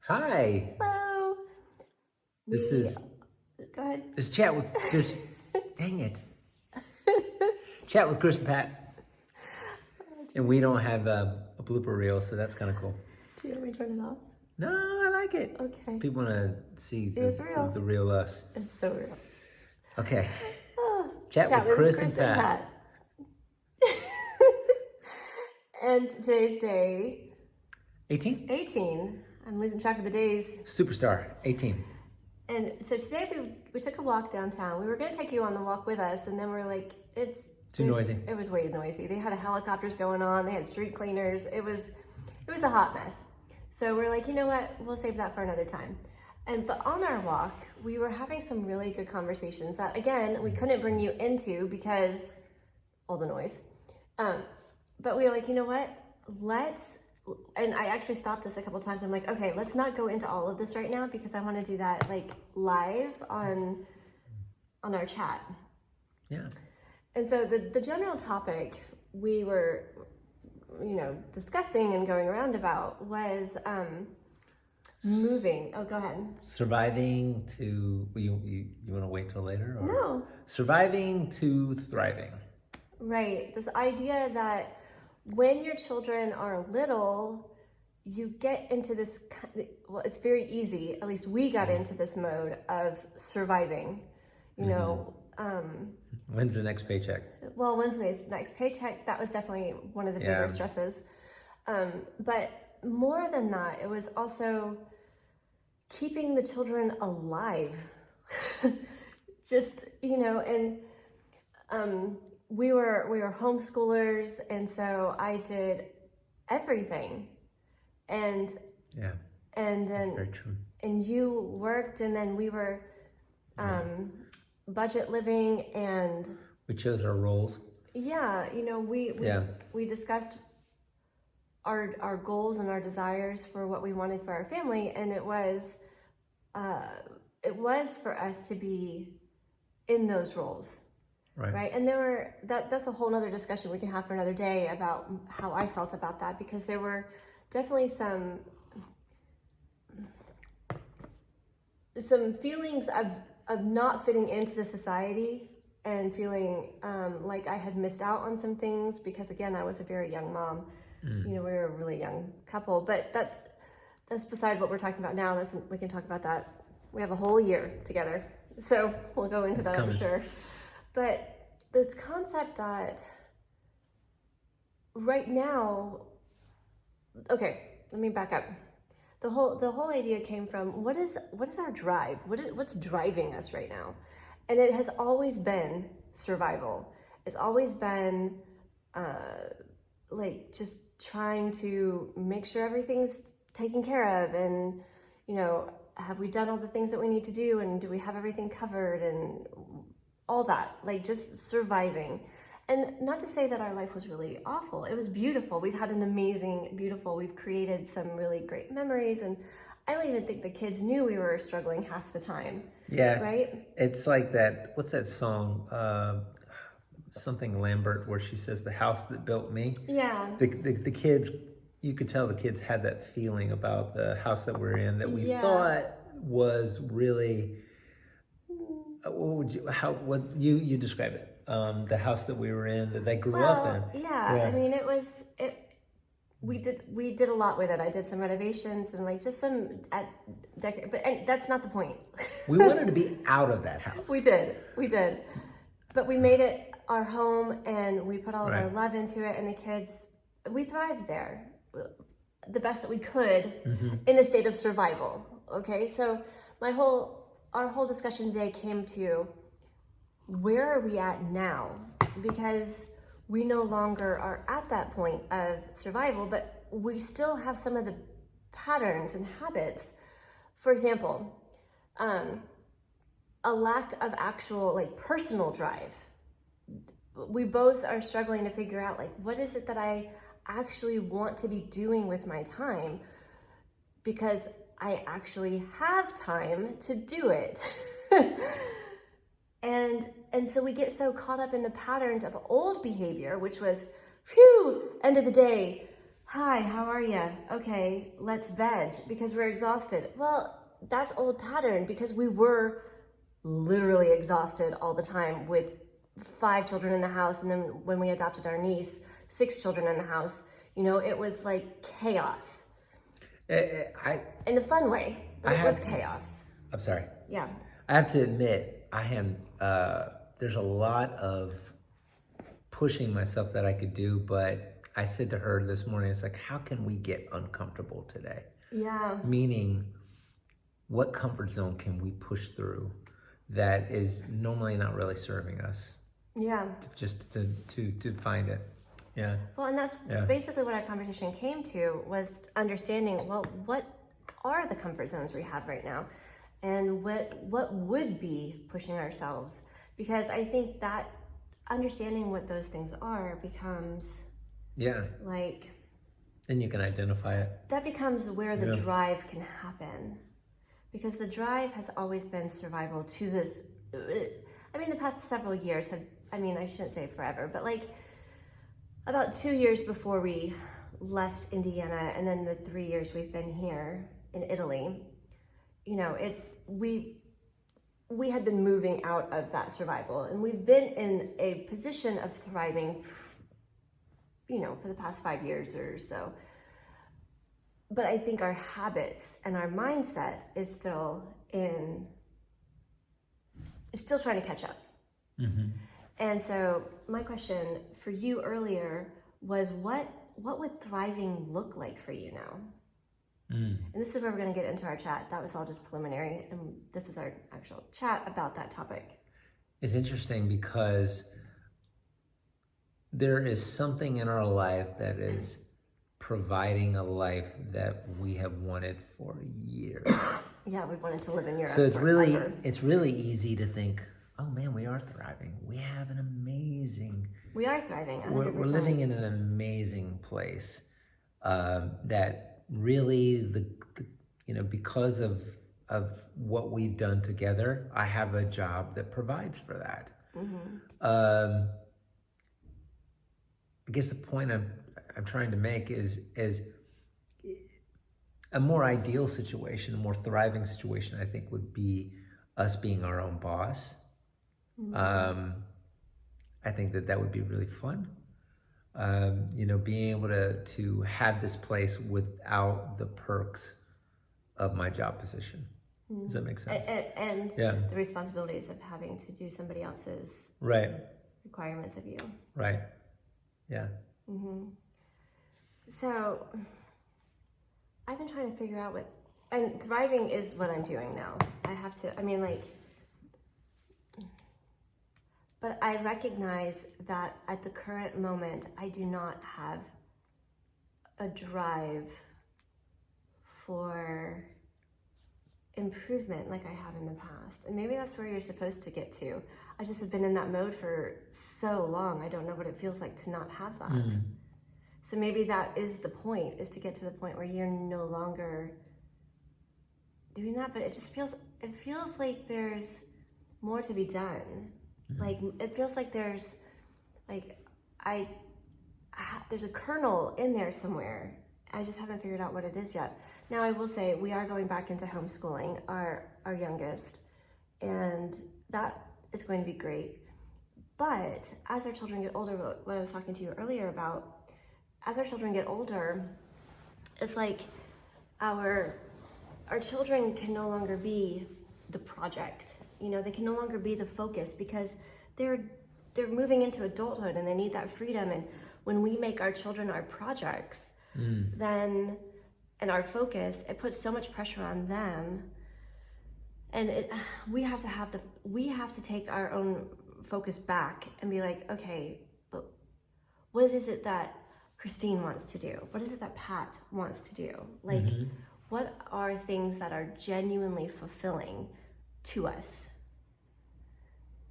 Hi. Hello. This is Go ahead. this chat with this. Dang it. Chat with Chris and Pat, and we don't have a blooper reel, so that's kind of cool. Do you want me to turn it off? No, I like it. Okay. People want to see it's real. the real us. It's so real. Okay. Oh, Chat with Chris and Pat. And today's day 18. 18. I'm losing track of the days. Superstar 18. And so today we took a walk downtown. We were going to take you on the walk with us, and then we're like, it's too noisy. It was way noisy. They had helicopters going on. They had street cleaners. It was a hot mess. So we're like, you know what? We'll save that for another time. But on our walk, we were having some really good conversations that, again, we couldn't bring you into because all the noise. But we were like, you know what? And I actually stopped us a couple times. I'm like, okay, let's not go into all of this right now because I want to do that like live on our chat. Yeah. And so the general topic we were, discussing and going around about was moving. Oh, go ahead. Surviving to you want to wait till later? Or? No. Surviving to thriving. Right. This idea that when your children are little, you get into this, well, it's very easy, at least we got into this mode of surviving, When's the next paycheck? Well, when's the next paycheck? That was definitely one of the bigger stresses. But more than that, it was also keeping the children alive. Just, and we were homeschoolers, and so I did everything. And that's very true. And you worked, and then we were budget living, and we chose our roles. Yeah, we discussed our goals and our desires for what we wanted for our family, and it was for us to be in those roles. Right. And that's a whole nother discussion we can have for another day about how I felt about that, because there were definitely some feelings of not fitting into the society and feeling like I had missed out on some things because, again, I was a very young mom. We were a really young couple, but that's beside what we're talking about now. We can talk about that. We have a whole year together, so we'll go into that, I'm sure. But this concept that right now, okay, let me back up. The whole idea came from what is our drive? What's driving us right now? And it has always been survival. It's always been just trying to make sure everything's taken care of, and have we done all the things that we need to do, and do we have everything covered, and all that, just surviving. And not to say that our life was really awful. It was beautiful. We've had an we've created some really great memories, and I don't even think the kids knew we were struggling half the time. Yeah. Right? It's like that, what's that song? Something Lambert, where she says, "The house that built me." Yeah. The kids, you could tell the kids had that feeling about the house that we're in that we thought was really, what you describe it? The house that we were in, that they grew up in. Yeah. I mean, we did a lot with it. I did some renovations and just some but that's not the point. We wanted to be out of that house. We did. But we made it our home, and we put all of our love into it, and the kids, we thrived there the best that we could in a state of survival. Okay, so our whole discussion today came to, where are we at now? Because we no longer are at that point of survival, but we still have some of the patterns and habits. For example, a lack of actual personal drive. We both are struggling to figure out what is it that I actually want to be doing with my time, because I actually have time to do it. And so we get so caught up in the patterns of old behavior, which was, end of the day, Hi, how are you? Okay, let's veg because we're exhausted. Well, that's old pattern because we were literally exhausted all the time with 5 children in the house, and then when we adopted our niece, 6 children in the house. You know, it was like chaos I in a fun way, but it was chaos. I'm sorry. Yeah. I have to admit, I am. There's a lot of pushing myself that I could do, but I said to her this morning, it's like, how can we get uncomfortable today? Yeah. Meaning, what comfort zone can we push through that is normally not really serving us? Yeah. Just to find it. Yeah. Well, and that's basically what our conversation came to, was understanding, well, what are the comfort zones we have right now? And what would be pushing ourselves? Because I think that understanding what those things are becomes like, then you can identify it. that becomes where the drive can happen. Because the drive has always been survival to this. I mean, the past several years have, I mean, I shouldn't say forever, but like about 2 years before we left Indiana, and then the 3 years we've been here in Italy, you know, we had been moving out of that survival, and we've been in a position of thriving, you know, for the past 5 years or so. But I think our habits and our mindset is still trying to catch up. Mm-hmm. And so my question for you earlier was, what would thriving look like for you now? And this is where we're going to get into our chat. That was all just preliminary, and this is our actual chat about that topic. It's interesting because there is something in our life that is providing a life that we have wanted for years. Yeah, we've wanted to live in Europe. So it's forever. really easy to think, oh man, we are thriving. We have an amazing. We are thriving. 100%. We're living in an amazing place that really because of what we've done together, I have a job that provides for that. Mm-hmm. I guess the point I'm trying to make is a more ideal situation, a more thriving situation, I think, would be us being our own boss. Mm-hmm. I think that would be really fun. Being able to have this place without the perks of my job position. Mm-hmm. Does that make sense? And the responsibilities of having to do somebody else's requirements of you. Right. Yeah. Mm-hmm. So I've been trying to figure out and thriving is what I'm doing now. But I recognize that at the current moment, I do not have a drive for improvement like I have in the past. And maybe that's where you're supposed to get to. I just have been in that mode for so long. I don't know what it feels like to not have that. Mm. So maybe that is the point, is to get to the point where you're no longer doing that, but it feels like there's more to be done. Mm. Like, it feels like there's a kernel in there somewhere. I just haven't figured out what it is yet. Now, I will say we are going back into homeschooling our youngest, and that is going to be great. But as our children get older, what I was talking to you earlier about, as our children get older, it's like our children can no longer be the project. You know, they can no longer be the focus because they're moving into adulthood and they need that freedom. And when we make our children our projects, then, and our focus, it puts so much pressure on them. And we have to take our own focus back and be like, okay, but what is it that Christine wants to do? What is it that Pat wants to do? Like, what are things that are genuinely fulfilling to us?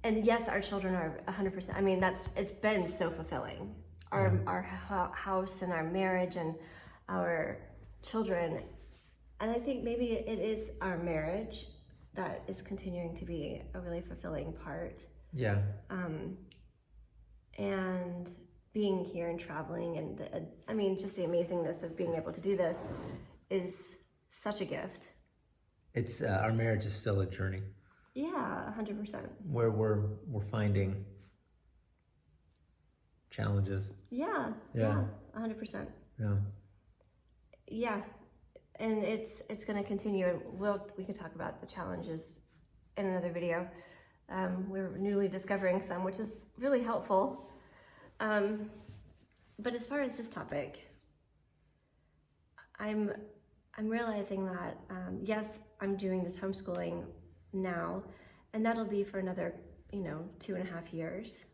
And yes, our children are 100%. I mean, it's been so fulfilling. Our house and our marriage and our children. And I think maybe it is our marriage that is continuing to be a really fulfilling part. Yeah. And being here and traveling and just the amazingness of being able to do this is such a gift. It's our marriage is still a journey. Yeah, 100%. Where we're finding challenges. Yeah. 100%. Yeah. Yeah, and it's going to continue, and we can talk about the challenges in another video. We're newly discovering some, which is really helpful. But as far as this topic, I'm realizing that yes, I'm doing this homeschooling now, and that'll be for another 2.5 years.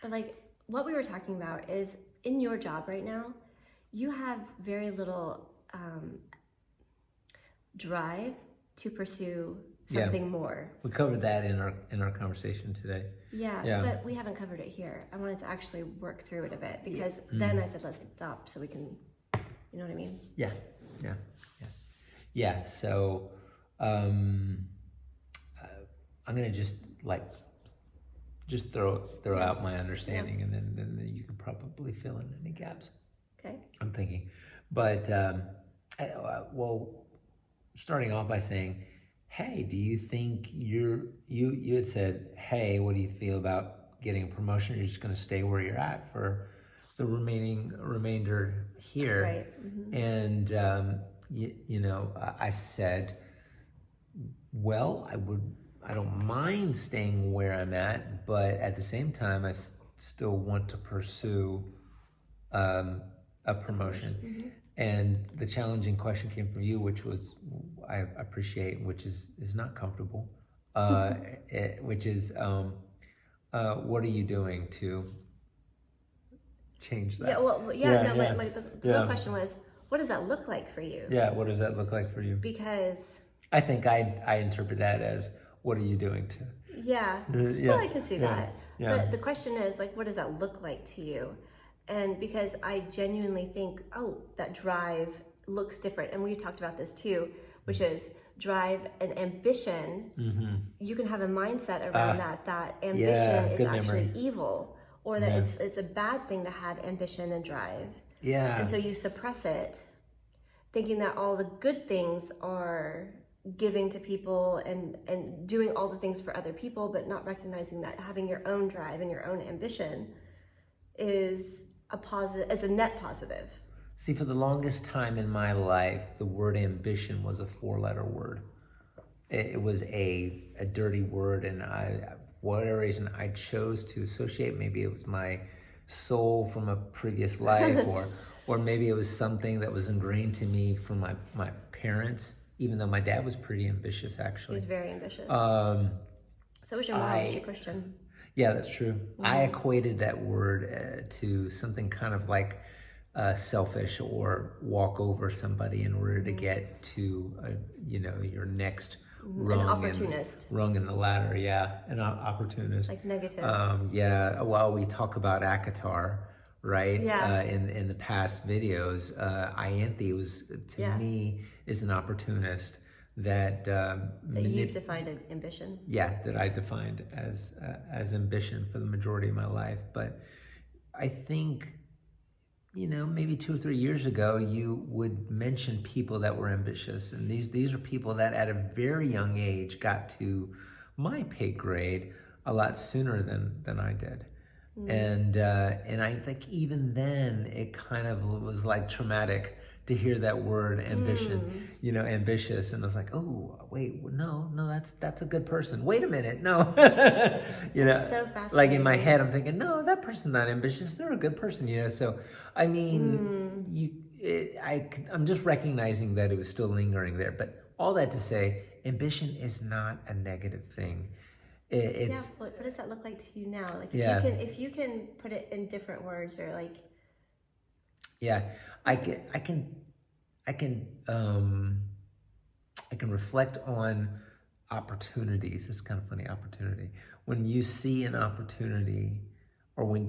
But like what we were talking about is in your job right now, you have very little drive to pursue something more. We covered that in our conversation today. Yeah, but we haven't covered it here. I wanted to actually work through it a bit because then I said let's stop so we can, you know what I mean? Yeah. So I'm gonna just throw out my understanding, and then you can probably fill in any gaps. Okay. I'm thinking, but starting off by saying, hey, do you think you had said, hey, what do you feel about getting a promotion? You're just going to stay where you're at for the remainder here. Right. Mm-hmm. And I said, well, I don't mind staying where I'm at, but at the same time, I still want to pursue a promotion. Mm-hmm. And the challenging question came from you, which was, I appreciate, which is not comfortable, which is, what are you doing to change that? The real question was, what does that look like for you? Yeah, what does that look like for you? Because I think I interpret that as, what are you doing to? Yeah. Well, I can see that. Yeah. But the question is, like, what does that look like to you? And because I genuinely think, that drive looks different. And we talked about this too, which is drive and ambition. Mm-hmm. You can have a mindset around that ambition is actually evil, or that it's a bad thing to have ambition and drive. Yeah. And so you suppress it, thinking that all the good things are giving to people and doing all the things for other people, but not recognizing that having your own drive and your own ambition is a net positive. See, for the longest time in my life, the word ambition was a 4-letter word. It was a dirty word, and for whatever reason, I chose to associate. Maybe it was my soul from a previous life, or maybe it was something that was ingrained to me from my parents, even though my dad was pretty ambitious, actually. He was very ambitious. So was your mom. Was your Christian. Yeah, that's true. Mm-hmm. I equated that word to something kind of like selfish, or walk over somebody in order to get to your next rung. An opportunist. Rung in the ladder, yeah. An opportunist. Like negative. Well, we talk about Akatar, right? Yeah. In the past videos, Ianthe was, to me, is an opportunist that you've defined as ambition. Yeah, that I defined as ambition for the majority of my life. But I think, maybe 2 or 3 years ago, you would mention people that were ambitious, and these are people that at a very young age got to my pay grade a lot sooner than I did. And I think even then it kind of was like traumatic to hear that word ambition, ambitious. And I was like, oh, wait, no, that's a good person. Wait a minute, no. That's so fascinating. Like in my head, I'm thinking, no, that person's not ambitious. They're a good person, So, I mean, I'm just recognizing that it was still lingering there. But all that to say, ambition is not a negative thing. What does that look like to you now? Like, if you can put it in different words, or like. Yeah, I can reflect on opportunities. It's kind of funny, opportunity. When you see an opportunity, or when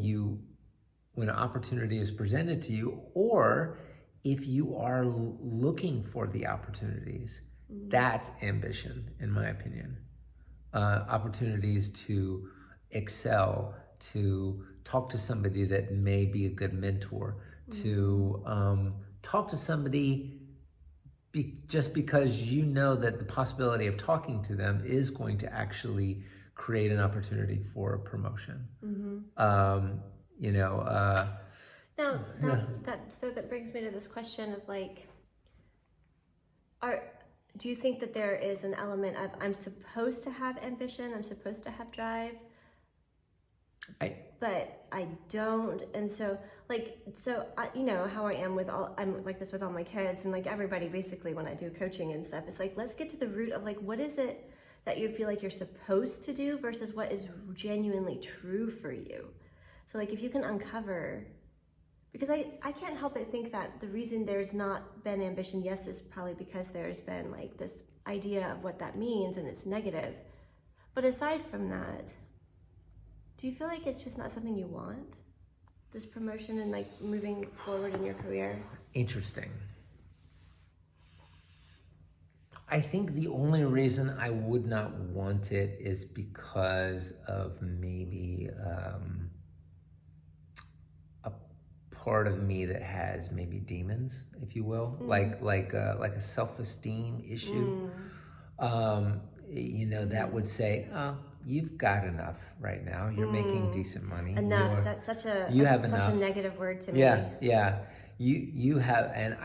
an opportunity is presented to you, or if you are looking for the opportunities, that's ambition, in my opinion. Opportunities to excel, to talk to somebody that may be a good mentor, to talk to somebody just because you know that the possibility of talking to them is going to actually create an opportunity for a promotion. You know. That brings me to this question of like, do you think that there is an element of I'm supposed to have ambition, I'm supposed to have drive, but I don't, and so you know how I am I'm like this with all my kids and like everybody basically when I do coaching and stuff. It's like, let's get to the root of like, what is it that you feel like you're supposed to do versus what is genuinely true for you. So like if you can uncover, because I can't help but think that the reason there's not been ambition, yes, is probably because there's been like this idea of what that means and it's negative. But aside from that, do you feel like it's just not something you want? This promotion and like moving forward in your career? Interesting. I think the only reason I would not want it is because of maybe a part of me that has maybe demons, if you will, like a self-esteem issue. You know, that would say, "Oh, you've got enough right now. You're making decent money. Enough. That's such a negative word to me. Yeah. You have, and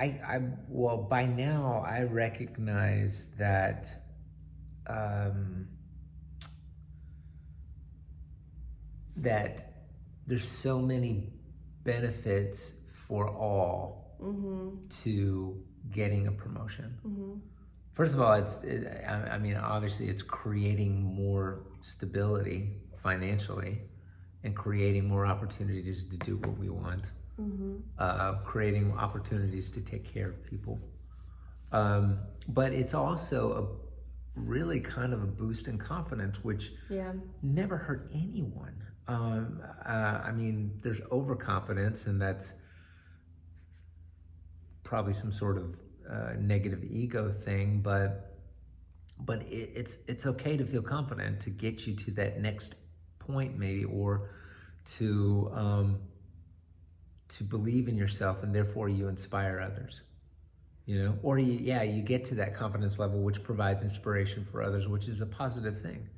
well, by now I recognize that that there's so many benefits for all to getting a promotion. First of all, obviously it's creating more stability financially and creating more opportunities to do what we want. Creating opportunities to take care of people. But it's also a really kind of a boost in confidence, which never hurt anyone. There's overconfidence, and that's probably some sort of negative ego thing, but it's okay to feel confident, to get you to that next point maybe, or to believe in yourself, and therefore you inspire others, you know, or you get to that confidence level, which provides inspiration for others, which is a positive thing.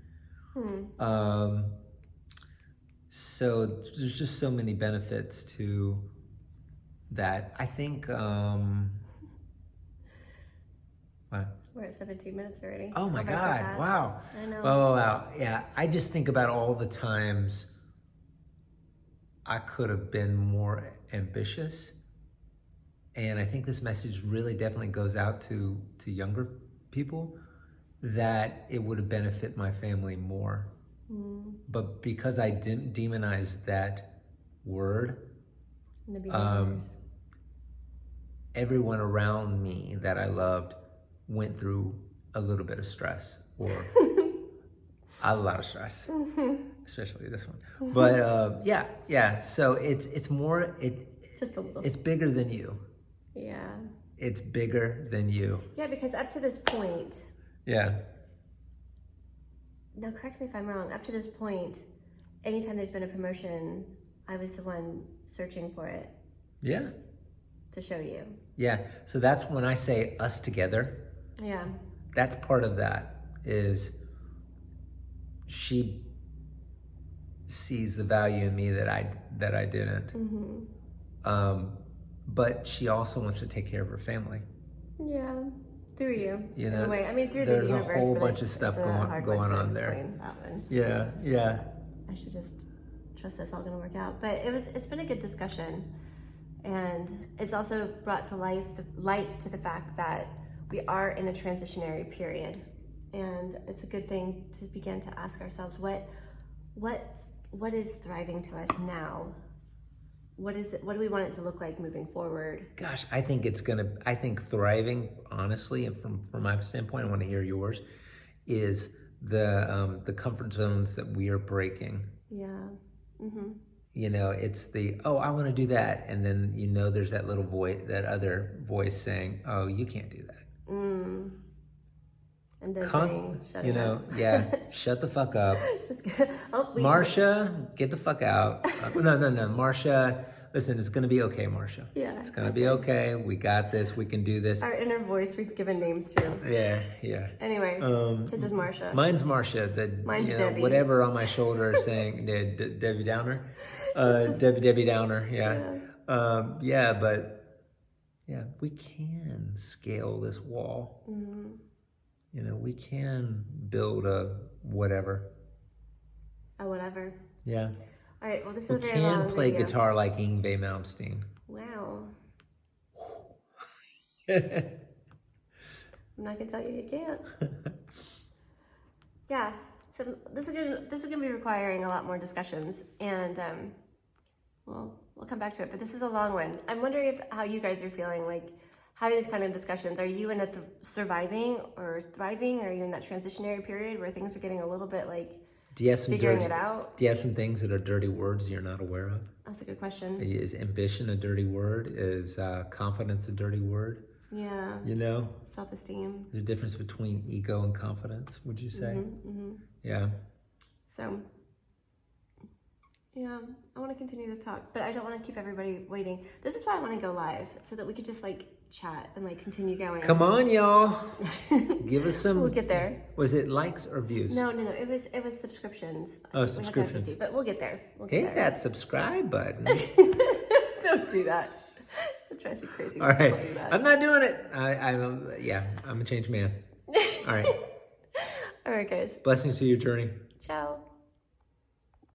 So there's just so many benefits to that. I think, We're at 17 minutes already. Oh my God, wow. I know. Oh, wow. Yeah, I just think about all the times I could have been more ambitious. And I think this message really definitely goes out to younger people, that it would have benefited my family more. But because I didn't demonize that word, in the beginning, everyone around me that I loved went through a little bit of stress, or a lot of stress, especially this one. But so it's more, just a little. It's bigger than you. Yeah. It's bigger than you. Yeah, because up to this point. Yeah. Now, correct me if I'm wrong. Up to this point, anytime there's been a promotion, I was the one searching for it. Yeah. To show you. Yeah. So that's when I say us together. Yeah. That's part of that, is she sees the value in me that I didn't. But she also wants to take care of her family. Yeah. Through you. You know, in a way. I mean, through the universe. There's a whole bunch of stuff going on there. Yeah. I should just trust that's all going to work out. But it's been a good discussion, and it's also brought to light to the fact that we are in a transitionary period, and it's a good thing to begin to ask ourselves what is thriving to us now. What is it? What do we want it to look like moving forward? Gosh, I think thriving, honestly, and from my standpoint, I want to hear yours, is the comfort zones that we are breaking. Yeah. You know, it's I want to do that, and then there's that little voice, that other voice saying, "Oh, you can't do that." And then saying, shut you know, up. yeah, shut the fuck up. Just we Marcia, get the fuck out. No. Marcia, listen, it's going to be okay, Marcia. Yeah. It's going to be okay. We got this. We can do this. Our inner voice we've given names to. Yeah. Anyway, his is Marcia. Mine's Marcia. Mine's Debbie. Whatever on my shoulder is saying Debbie Downer. Debbie Downer, yeah. But yeah, we can scale this wall. Mm-hmm. You know, we can build a whatever. A whatever. Yeah. All right, well, this is We a very long can play video. guitar like Yngwie Malmsteen. Wow. I'm not gonna tell you can't. Yeah, so this is gonna be requiring a lot more discussions, and well, we'll come back to it. But this is a long one. I'm wondering how you guys are feeling, like having these kind of discussions. Are you in a surviving or thriving? Or are you in that transitionary period where things are getting a little bit like figuring it out? Do you have some things that are dirty words you're not aware of? That's a good question. Is ambition a dirty word? Is confidence a dirty word? Yeah. You know? Self-esteem. There's a difference between ego and confidence, would you say? Yeah. So, yeah, I want to continue this talk, but I don't want to keep everybody waiting. This is why I want to go live, so that we could just like chat and like continue going. Come on, y'all. Give us some. We'll get there. Was it likes or views? No. It was subscriptions. Oh, subscriptions. But we'll get there. Hit that subscribe button. Don't do that. It drives you crazy. All right. I'm not doing it. I'm a changed man. All right. All right, guys. Blessings to your journey.